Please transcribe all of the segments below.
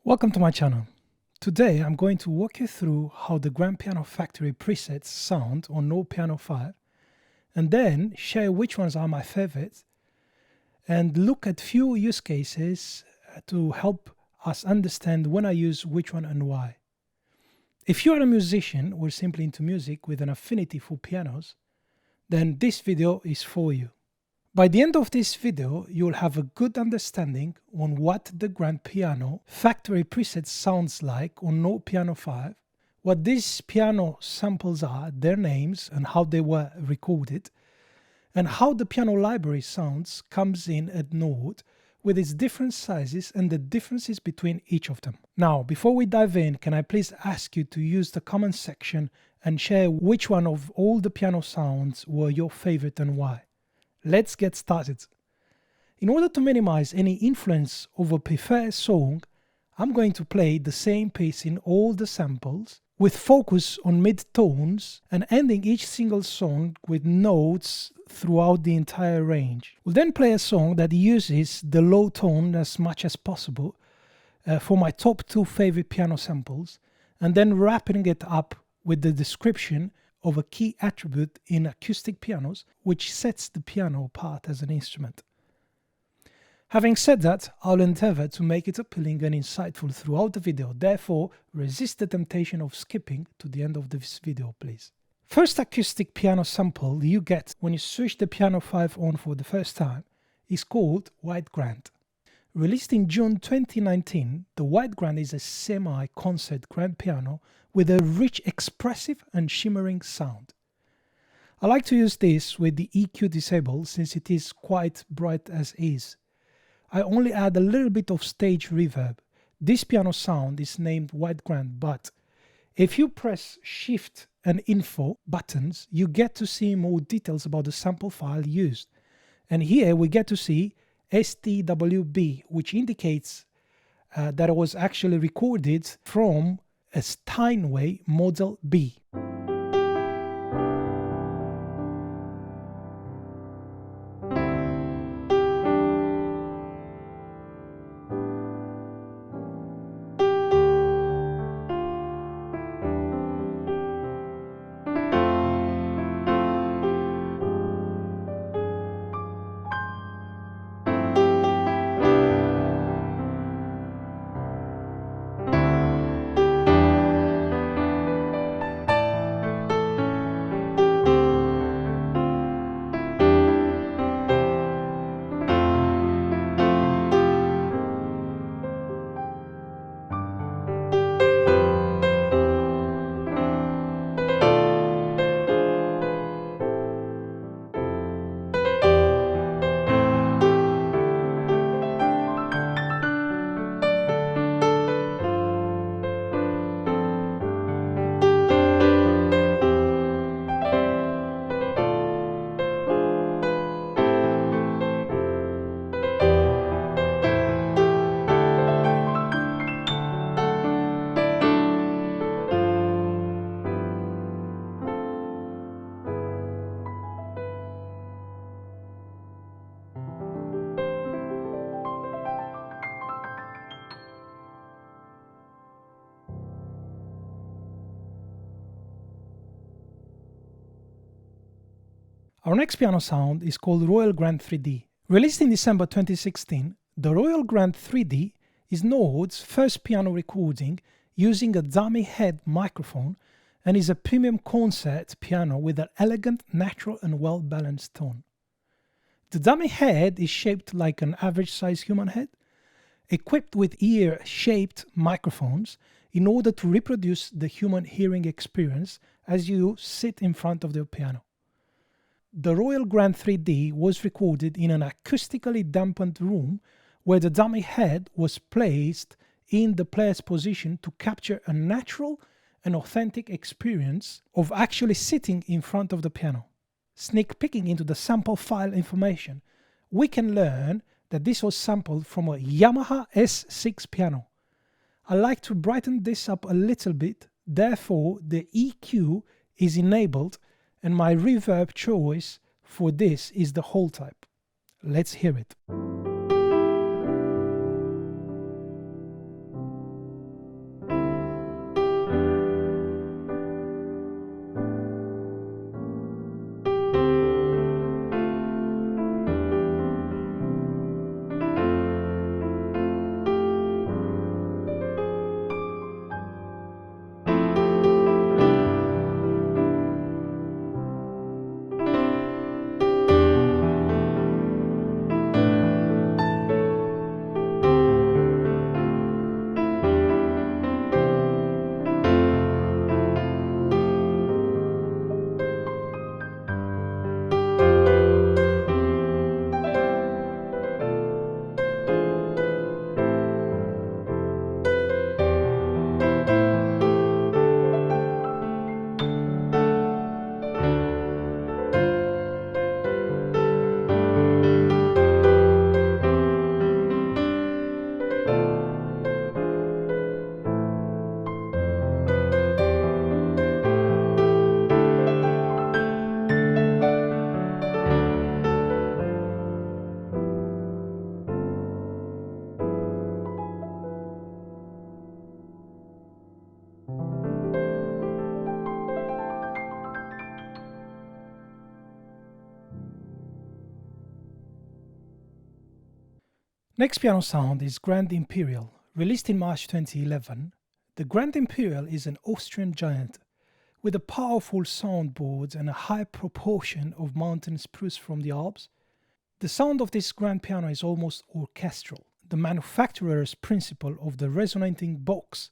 Welcome to my channel. Today I'm going to walk you through how the Grand Piano Factory presets sound on Node Piano 5 and then share which ones are my favorites and look at few use cases to help us understand when I use which one and why. If you are a musician or simply into music with an affinity for pianos, then this video is for you. By the end of this video, you'll have a good understanding on what the Grand Piano Factory preset sounds like on Node Piano 5, what these piano samples are, their names and how they were recorded, and how the piano library sounds comes in at Node with its different sizes and the differences between each of them. Now, before we dive in, can I please ask you to use the comment section and share which one of all the piano sounds were your favorite and why. Let's get started. In order to minimize any influence of a preferred song, I'm going to play the same piece in all the samples with focus on mid-tones and ending each single song with notes throughout the entire range. We'll then play a song that uses the low tone as much as possible for my top two favorite piano samples, and then wrapping it up with the description of a key attribute in acoustic pianos which sets the piano apart as an instrument. Having said that, I'll endeavor to make it appealing and insightful throughout the video, therefore resist the temptation of skipping to the end of this video, please. First acoustic piano sample you get when you switch the Piano 5 on for the first time is called White Grand. Released in June 2019, the White Grand is a semi-concert grand piano with a rich, expressive and shimmering sound. I like to use this with the EQ disabled since it is quite bright as is. I only add a little bit of stage reverb. This piano sound is named White Grand, but if you press Shift and Info buttons, you get to see more details about the sample file used. And here we get to see STWB, which indicates that it was actually recorded from a Steinway Model B. Our next piano sound is called Royal Grand 3D. Released in December 2016, the Royal Grand 3D is Node's first piano recording using a dummy head microphone and is a premium concert piano with an elegant, natural and well-balanced tone. The dummy head is shaped like an average-sized human head, equipped with ear-shaped microphones in order to reproduce the human hearing experience as you sit in front of the piano. The Royal Grand 3D was recorded in an acoustically dampened room where the dummy head was placed in the player's position to capture a natural and authentic experience of actually sitting in front of the piano. Sneak peeking into the sample file information, we can learn that this was sampled from a Yamaha S6 piano. I like to brighten this up a little bit, therefore the EQ is enabled and my reverb choice for this is the whole type. Let's hear it. Next piano sound is Grand Imperial. Released in March 2011, the Grand Imperial is an Austrian giant with a powerful soundboard and a high proportion of mountain spruce from the Alps. The sound of this grand piano is almost orchestral. The manufacturer's principle of the resonating box,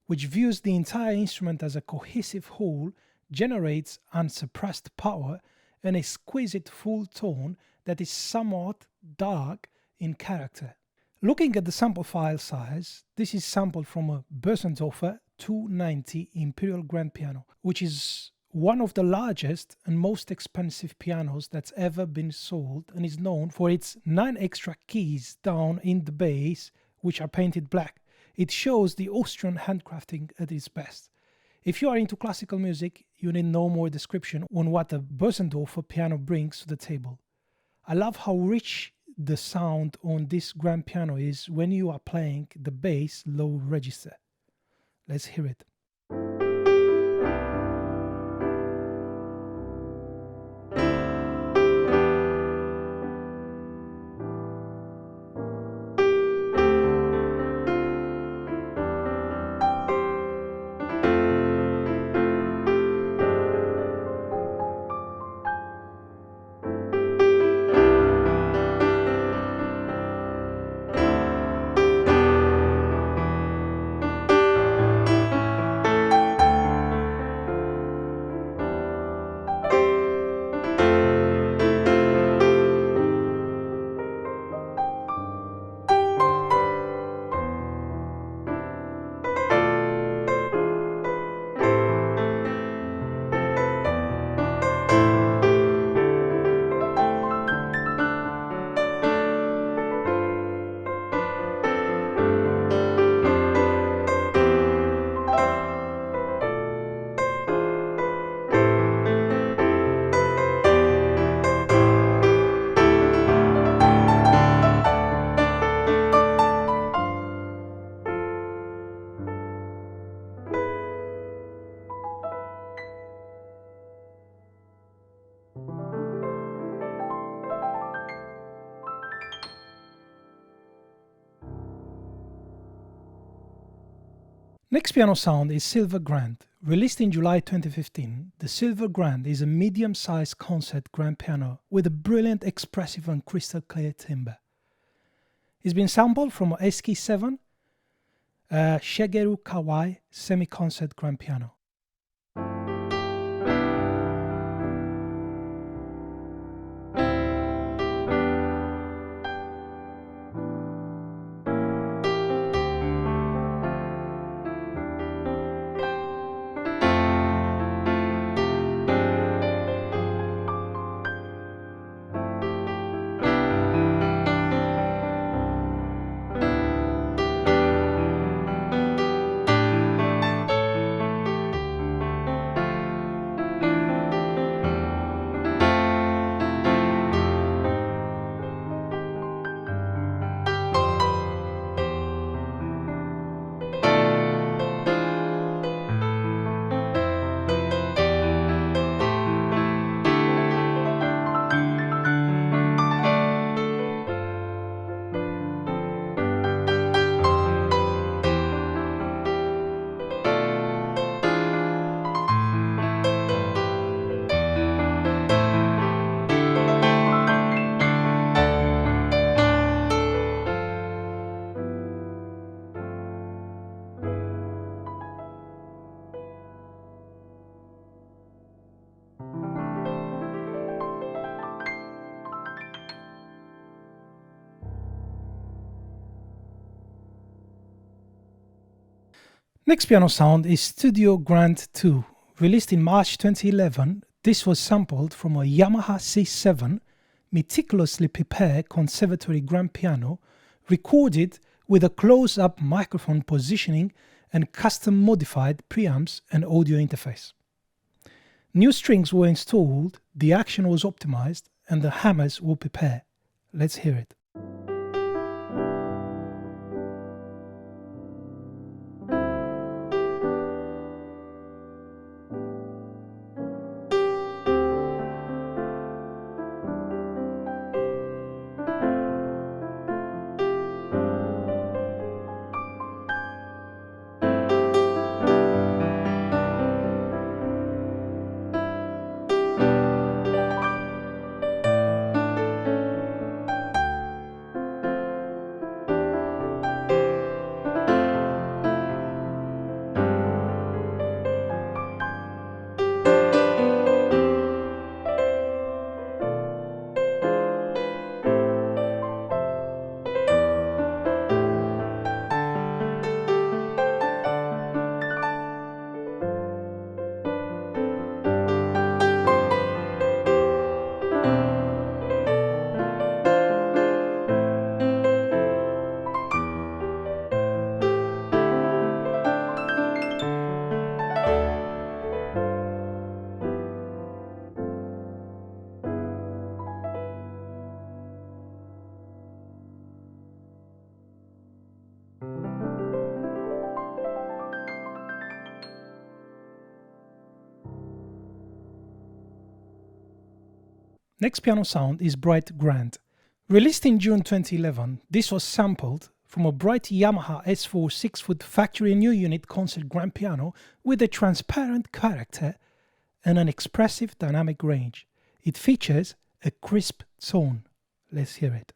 which views the entire instrument as a cohesive whole, generates unsuppressed power and a exquisite full tone that is somewhat dark in character. Looking at the sample file size, this is sampled from a Bösendorfer 290 Imperial Grand Piano, which is one of the largest and most expensive pianos that's ever been sold and is known for its 9 extra keys down in the bass, which are painted black. It shows the Austrian handcrafting at its best. If you are into classical music, you need no more description on what a Bösendorfer piano brings to the table. I love how rich the sound on this grand piano is when you are playing the bass low register. Let's hear it. Next piano sound is Silver Grand. Released in July 2015, the Silver Grand is a medium-sized concert grand piano with a brilliant, expressive and crystal clear timbre. It's been sampled from Eski 7, Shigeru Kawai semi-concert grand piano. Next piano sound is Studio Grand 2. Released in March 2011, this was sampled from a Yamaha C7 meticulously prepared conservatory grand piano, recorded with a close-up microphone positioning and custom-modified preamps and audio interface. New strings were installed, the action was optimized, and the hammers were prepared. Let's hear it. Next piano sound is Bright Grand. Released in June 2011, this was sampled from a bright Yamaha S4 6-foot factory new unit concert grand piano with a transparent character and an expressive dynamic range. It features a crisp tone. Let's hear it.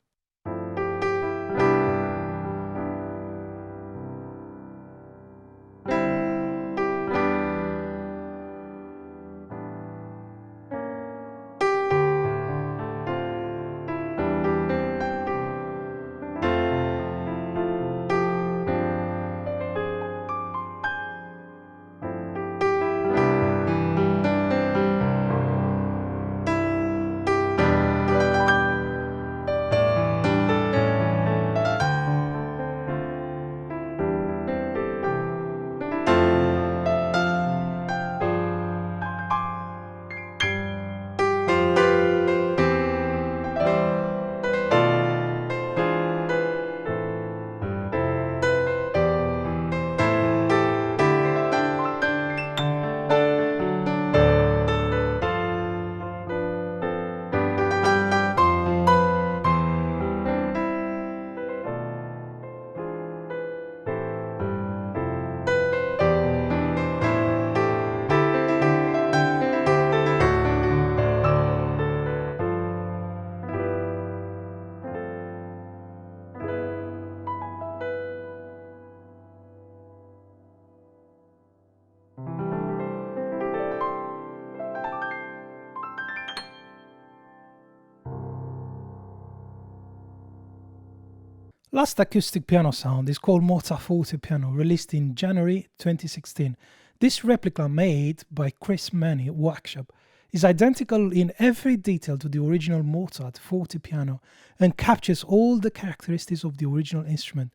Last acoustic piano sound is called Mozart Fortepiano, released in January 2016. This replica, made by Chris Manny Workshop, is identical in every detail to the original Mozart Fortepiano and captures all the characteristics of the original instrument.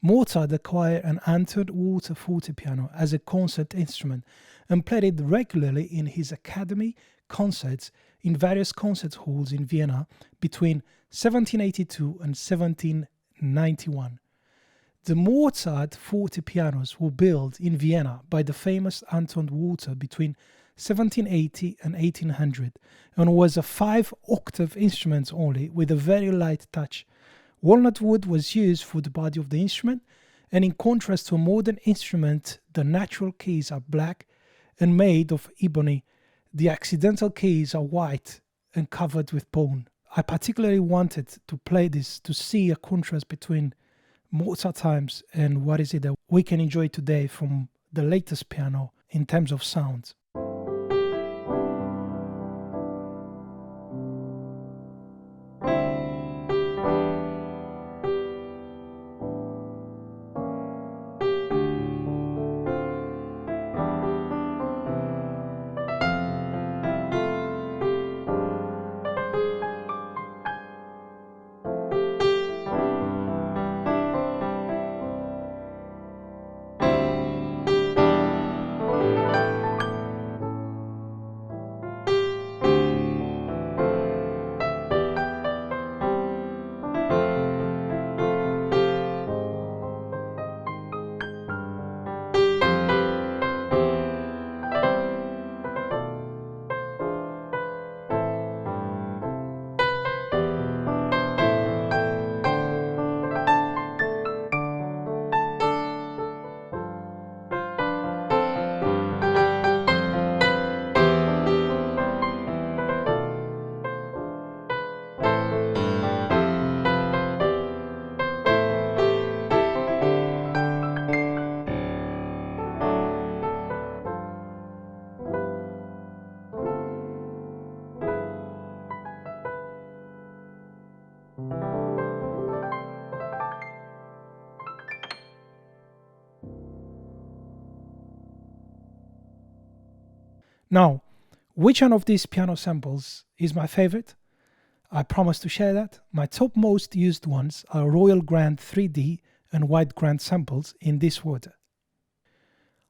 Mozart acquired an underwater fortepiano as a concert instrument and played it regularly in his academy concerts in various concert halls in Vienna between 1782 and 1791. The Mozart Fortepianos were built in Vienna by the famous Anton Walter between 1780 and 1800 and was a 5-octave instrument only with a very light touch. Walnut wood was used for the body of the instrument, and in contrast to a modern instrument, the natural keys are black and made of ebony. The accidental keys are white and covered with bone. I particularly wanted to play this to see a contrast between Mozart times and what is it that we can enjoy today from the latest piano in terms of sound. Now, which one of these piano samples is my favorite? I promise to share that. My top most used ones are Royal Grand 3D and White Grand samples in this order.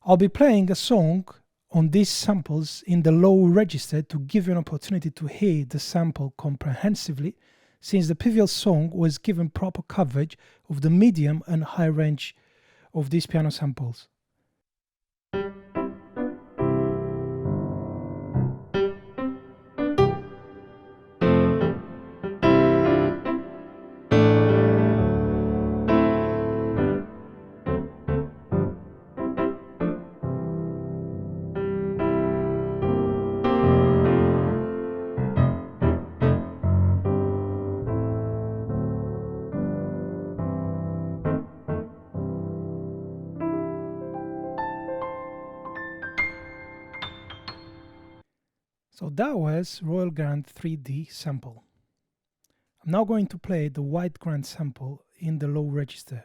I'll be playing a song on these samples in the low register to give you an opportunity to hear the sample comprehensively, since the previous song was given proper coverage of the medium and high range of these piano samples. So that was Royal Grand 3D sample. I'm now going to play the White Grand sample in the low register.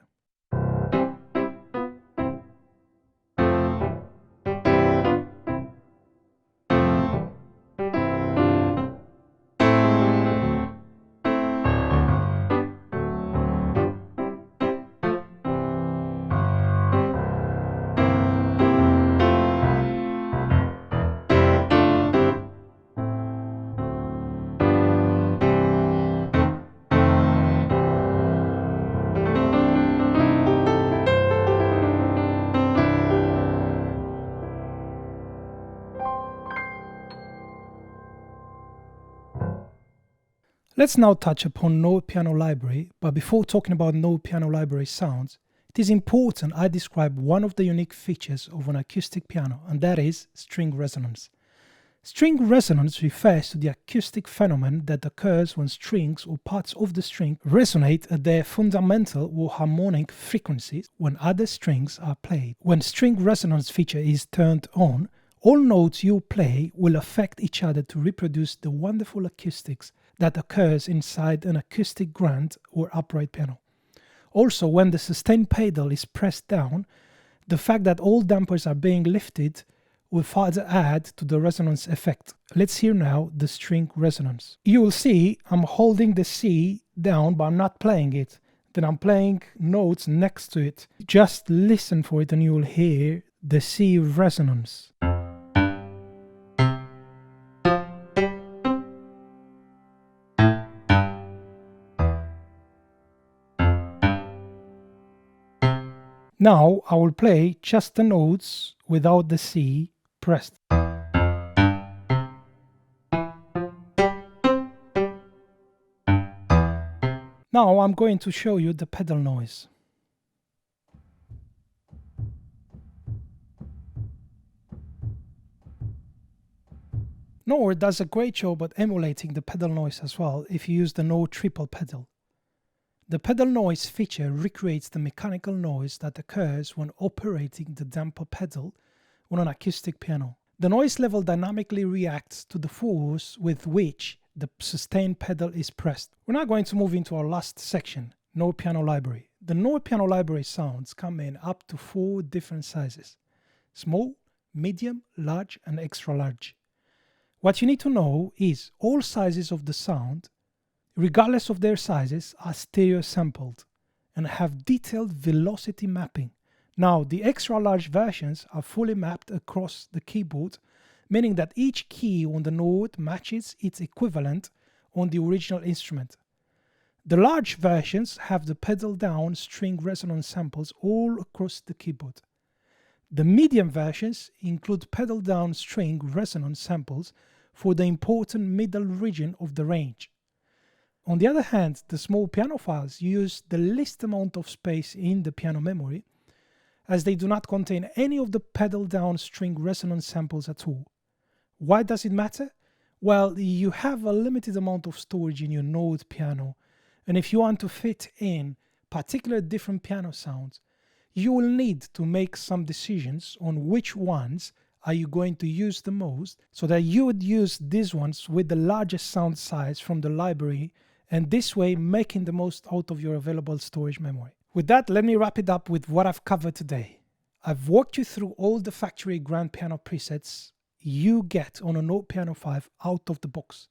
Let's now touch upon Node Piano Library, but before talking about Node Piano Library sounds, it is important I describe one of the unique features of an acoustic piano, and that is string resonance. String resonance refers to the acoustic phenomenon that occurs when strings or parts of the string resonate at their fundamental or harmonic frequencies when other strings are played. When string resonance feature is turned on, all notes you play will affect each other to reproduce the wonderful acoustics that occurs inside an acoustic grand or upright piano. Also, when the sustain pedal is pressed down, the fact that all dampers are being lifted will further add to the resonance effect. Let's hear now the string resonance. You will see I'm holding the C down, but I'm not playing it. Then I'm playing notes next to it. Just listen for it and you will hear the C resonance. Now I will play just the notes without the C pressed. Now I'm going to show you the pedal noise. Nord does a great job at emulating the pedal noise as well if you use the Nord triple pedal. The pedal noise feature recreates the mechanical noise that occurs when operating the damper pedal on an acoustic piano. The noise level dynamically reacts to the force with which the sustain pedal is pressed. We're now going to move into our last section, Nord Piano Library. The Nord Piano Library sounds come in up to 4 different sizes: small, medium, large and extra large. What you need to know is all sizes of the sound, regardless of their sizes, are stereo sampled and have detailed velocity mapping. Now, the extra large versions are fully mapped across the keyboard, meaning that each key on the note matches its equivalent on the original instrument. The large versions have the pedal down string resonance samples all across the keyboard. The medium versions include pedal down string resonance samples for the important middle region of the range. On the other hand, the small piano files use the least amount of space in the piano memory, as they do not contain any of the pedal down string resonance samples at all. Why does it matter? Well, you have a limited amount of storage in your Node piano, and if you want to fit in particular different piano sounds, you will need to make some decisions on which ones are you going to use the most, so that you would use these ones with the largest sound size from the library, and this way making the most out of your available storage memory. With that, let me wrap it up with what I've covered today. I've walked you through all the factory grand piano presets you get on a Node Piano 5 out of the box.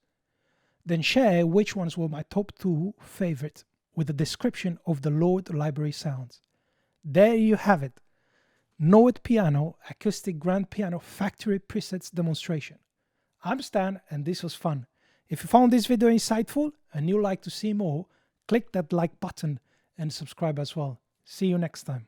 Then share which ones were my top 2 favorite with a description of the Node library sounds. There you have it. Node Piano Acoustic Grand Piano Factory Presets Demonstration. I'm Stan and this was fun. If you found this video insightful and you'd like to see more, click that like button and subscribe as well. See you next time.